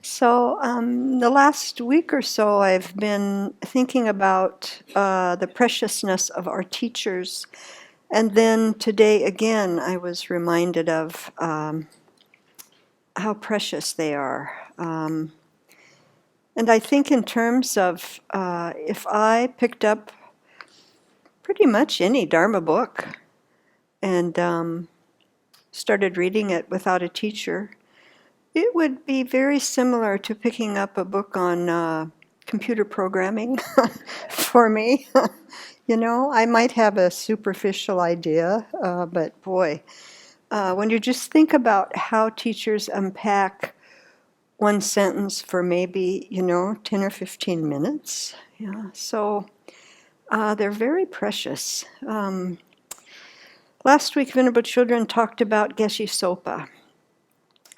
So the last week or so, I've been thinking about the preciousness of our teachers. And then today again, I was reminded of how precious they are. And I think in terms of if I picked up pretty much any Dharma book and started reading it without a teacher, it would be very similar to picking up a book on computer programming for me. You know, I might have a superficial idea, but boy, when you just think about how teachers unpack one sentence for maybe, 10 or 15 minutes, so they're very precious. Last week, Venerable Children talked about Geshe Sopa,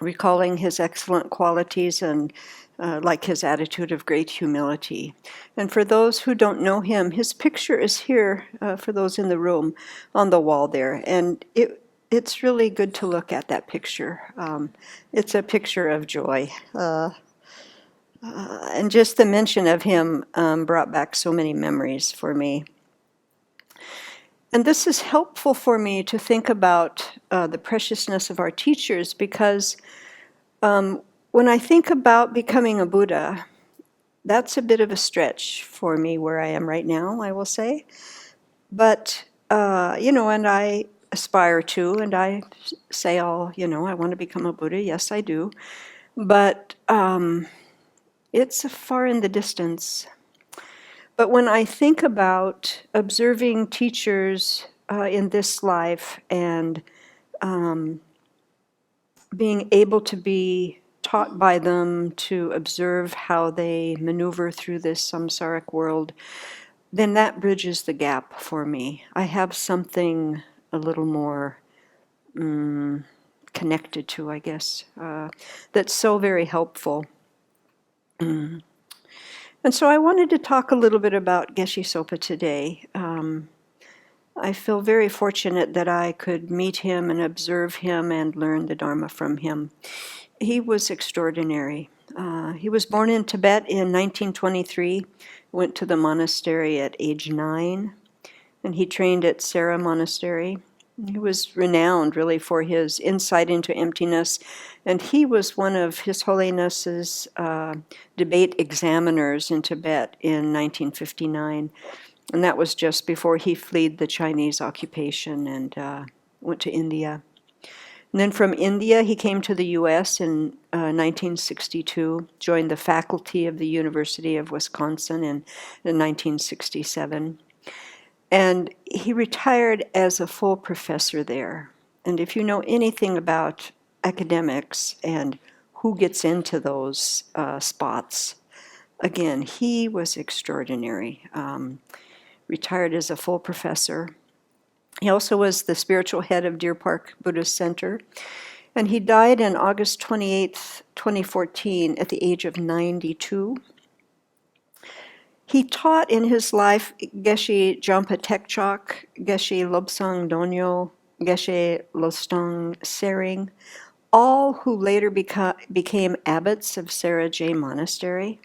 recalling his excellent qualities and like his attitude of great humility. And for those who don't know him, his picture is here, for those in the room, on the wall there. And it's really good to look at that picture. It's a picture of joy. And just the mention of him brought back so many memories for me. And this is helpful for me to think about the preciousness of our teachers because when I think about becoming a Buddha, that's a bit of a stretch for me where I am right now, I will say. But, and I aspire to, and I say I want to become a Buddha. Yes, I do. But it's far in the distance. But when I think about observing teachers in this life and being able to be taught by them, to observe how they maneuver through this samsaric world, then that bridges the gap for me. I have something a little more connected to, I guess, that's so very helpful. And so I wanted to talk a little bit about Geshe Sopa today. I feel very fortunate that I could meet him and observe him and learn the Dharma from him. He was extraordinary. He was born in Tibet in 1923, went to the monastery at age 9, and he trained at Sera Monastery. He was renowned, really, for his insight into emptiness, and he was one of His Holiness's debate examiners in Tibet in 1959, and that was just before he fled the Chinese occupation and went to India. And then from India, he came to the U.S. in 1962, joined the faculty of the University of Wisconsin in 1967. And he retired as a full professor there. And if you know anything about academics and who gets into those spots, again, he was extraordinary. Retired as a full professor. He also was the spiritual head of Deer Park Buddhist Center. And he died on August 28th, 2014, at the age of 92. He taught in his life Geshe Jampa Tekchok, Geshe Lobsang Donyo, Geshe Lostang Sering, all who later became abbots of Sera Jey Monastery.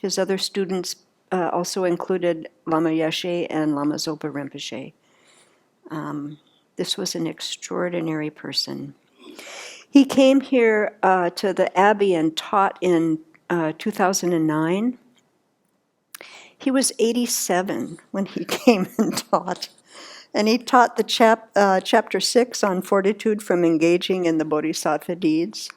His other students also included Lama Yeshe and Lama Zopa Rinpoche. This was an extraordinary person. He came here to the Abbey and taught in 2009. He was 87 when he came and taught. And he taught the chapter 6 on fortitude from engaging in the bodhisattva deeds.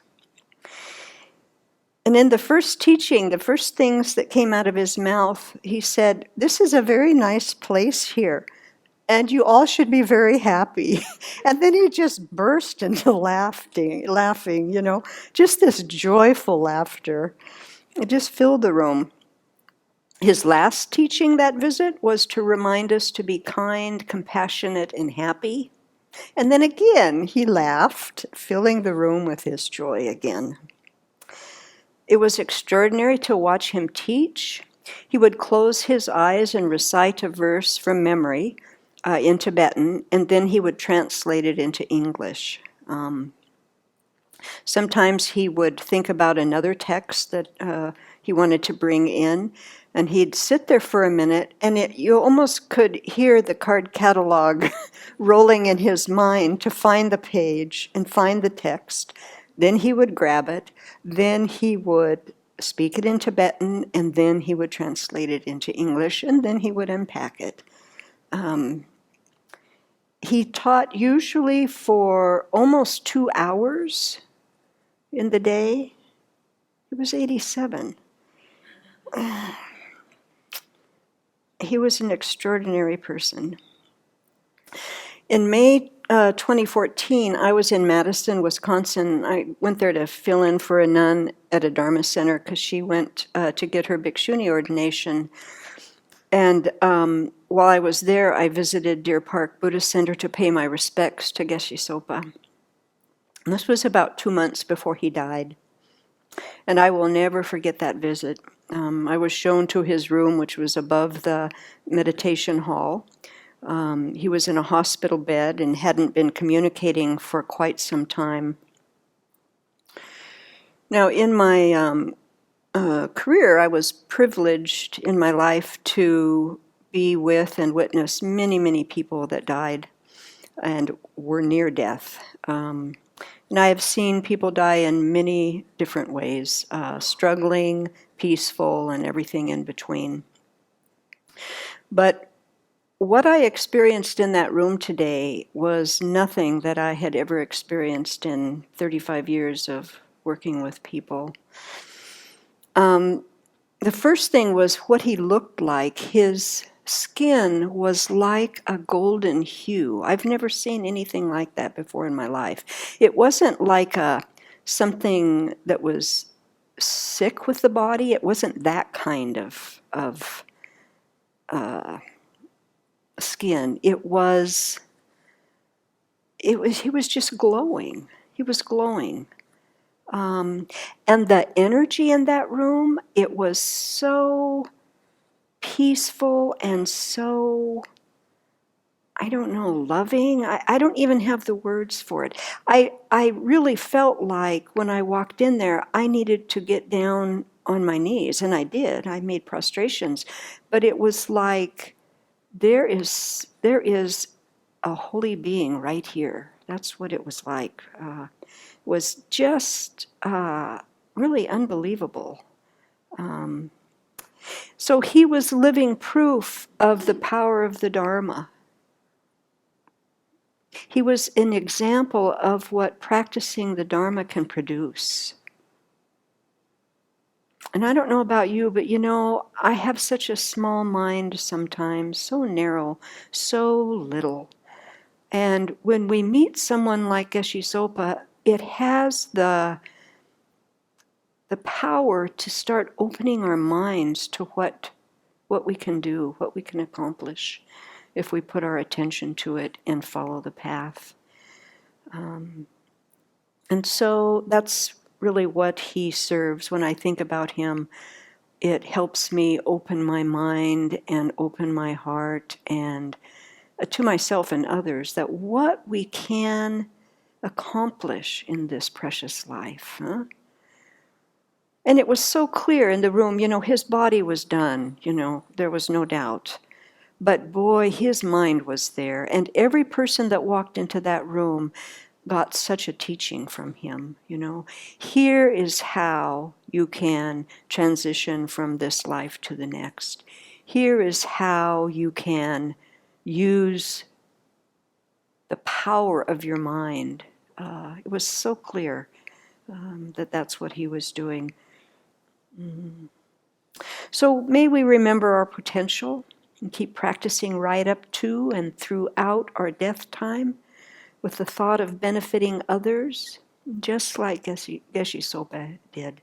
And in the first teaching, the first things that came out of his mouth, he said, "This is a very nice place here, and you all should be very happy." And then he just burst into laughing, just this joyful laughter. It just filled the room. His last teaching that visit was to remind us to be kind, compassionate, and happy. And then again, he laughed, filling the room with his joy again. It was extraordinary to watch him teach. He would close his eyes and recite a verse from memory in Tibetan, and then he would translate it into English. Sometimes he would think about another text that he wanted to bring in, and he'd sit there for a minute, and you almost could hear the card catalog rolling in his mind to find the page and find the text. Then he would grab it, then he would speak it in Tibetan, and then he would translate it into English, and then he would unpack it. He taught usually for almost 2 hours in the day. He was 87. He was an extraordinary person. In May 2014, I was in Madison, Wisconsin. I went there to fill in for a nun at a Dharma center because she went to get her Bhikshuni ordination. And while I was there, I visited Deer Park Buddhist Center to pay my respects to Geshe SOPA. And this was about 2 months before he died. And I will never forget that visit. I was shown to his room, which was above the meditation hall. He was in a hospital bed and hadn't been communicating for quite some time. Now, in my career, I was privileged in my life to be with and witness many, many people that died and were near death. And I have seen people die in many different ways, struggling, peaceful, and everything in between. But what I experienced in that room today was nothing that I had ever experienced in 35 years of working with people. The first thing was what he looked like. His skin was like a golden hue. I've never seen anything like that before in my life. It wasn't like something that was sick with the body. It wasn't that kind of skin. He was just glowing. He was glowing. And the energy in that room, it was so peaceful and so, I don't know, loving. I don't even have the words for it. I really felt like when I walked in there, I needed to get down on my knees, and I did. I made prostrations. But it was like, there is a holy being right here. That's what it was like. Was just really unbelievable. So he was living proof of the power of the Dharma. He was an example of what practicing the Dharma can produce. And I don't know about you, but I have such a small mind sometimes, so narrow, so little. And when we meet someone like Geshe SOPA, it has the power to start opening our minds to what we can do, what we can accomplish if we put our attention to it and follow the path. And so that's really what he serves. When I think about him, it helps me open my mind and open my heart and to myself and others, that what we can accomplish in this precious life. And it was so clear in the room, his body was done, there was no doubt. But boy, his mind was there. And every person that walked into that room got such a teaching from him, Here is how you can transition from this life to the next. Here is how you can use the power of your mind. It was so clear that that's what he was doing. So may we remember our potential and keep practicing right up to and throughout our death time with the thought of benefiting others, just like Geshe SOPA did.